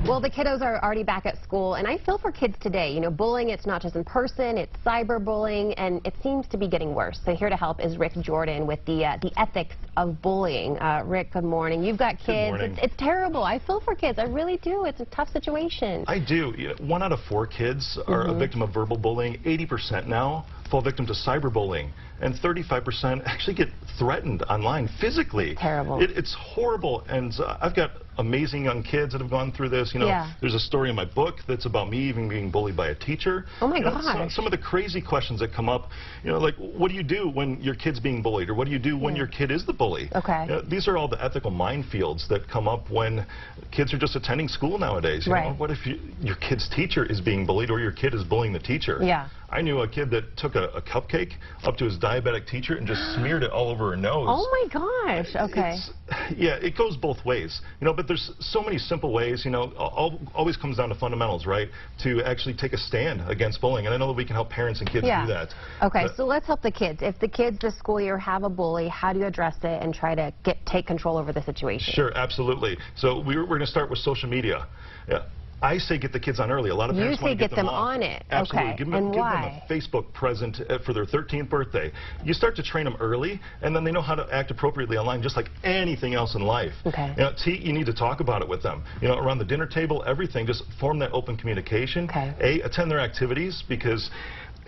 Well, the kiddos are already back at school, and I feel for kids today. You know, bullying, it's not just in person, it's cyberbullying, and it seems to be getting worse. So here to help is Rick Jordan with the ethics of bullying. Rick, good morning. You've got kids. Good morning. It's terrible. I feel for kids. I really do. It's a tough situation. I do. 1 out of 4 kids are a victim of verbal bullying. 80% now fall victim to cyberbullying, and 35% actually get threatened online physically. Terrible. It's horrible, and I've got amazing young kids that have gone through this. You know, Yeah. There's a story in my book that's about me even being bullied by a teacher. Oh my You know, gosh. some of the crazy questions that come up, you know, like what do you do when your kid's being bullied, or what do you do when your kid is the bully? Okay. You know, these are all the ethical minefields that come up when kids are just attending school nowadays. You Right. know, what if your kid's teacher is being bullied, or your kid is bullying the teacher? Yeah. I knew a kid that took a cupcake up to his diabetic teacher and just smeared it all over her nose. Oh my gosh. Okay. Yeah, it goes both ways, you know, but there's so many simple ways, you know, always comes down to fundamentals, right, to actually take a stand against bullying, and I know that we can help parents and kids do that. Okay, so let's help the kids. If the kids this school year have a bully, how do you address it and try to take control over the situation? Sure, absolutely. So we're going to start with social media. Yeah. I say get the kids on early. A lot of parents want to get them on it. Absolutely. Okay. Give them why? a Facebook present for their 13th birthday. You start to train them early, and then they know how to act appropriately online, just like anything else in life. Okay. You know, you need to talk about it with them. You know, around the dinner table, everything. Just form that open communication. Okay. Attend their activities, because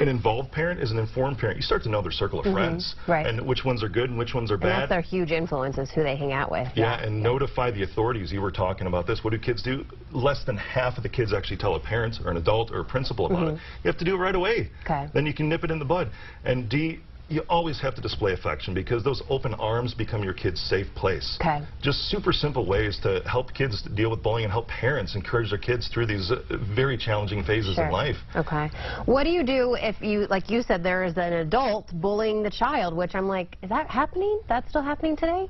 an involved parent is an informed parent. You start to know their circle of friends, right, and which ones are good and which ones are bad. And that's their huge influences, who they hang out with. Yeah, and notify the authorities. You were talking about this. What do kids do? Less than half of the kids actually tell a parent or an adult or a principal about it. You have to do it right away. Okay. Then you can nip it in the bud. And D, you always have to display affection, because those open arms become your kid's safe place. Okay. Just super simple ways to help kids deal with bullying and help parents encourage their kids through these very challenging phases in life. Okay. What do you do if you, like you said, there is an adult bullying the child, which I'm like, is that happening? That's still happening today?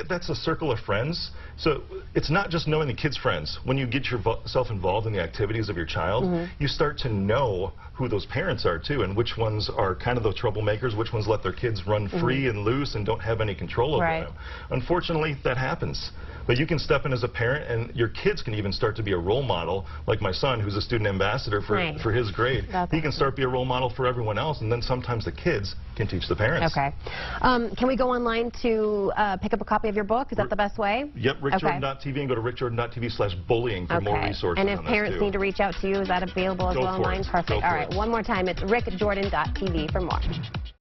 That's a circle of friends. So it's not just knowing the kid's friends. When you get yourself involved in the activities of your child, you start to know who those parents are too, and which ones are kind of the troublemakers, which ones let their kids run free and loose and don't have any control over them. Unfortunately, that happens. But you can step in as a parent, and your kids can even start to be a role model, like my son, who's a student ambassador for his grade. He can start to be a role model for everyone else, and then sometimes the kids can teach the parents. Okay. Can we go online to pick up a copy of your book? Is that the best way? Yep, rickjordan.tv, and go to rickjordan.tv/bullying for more resources. And if parents need to reach out to you, is that available as well online? Perfect. All right, one more time, it's rickjordan.tv for more.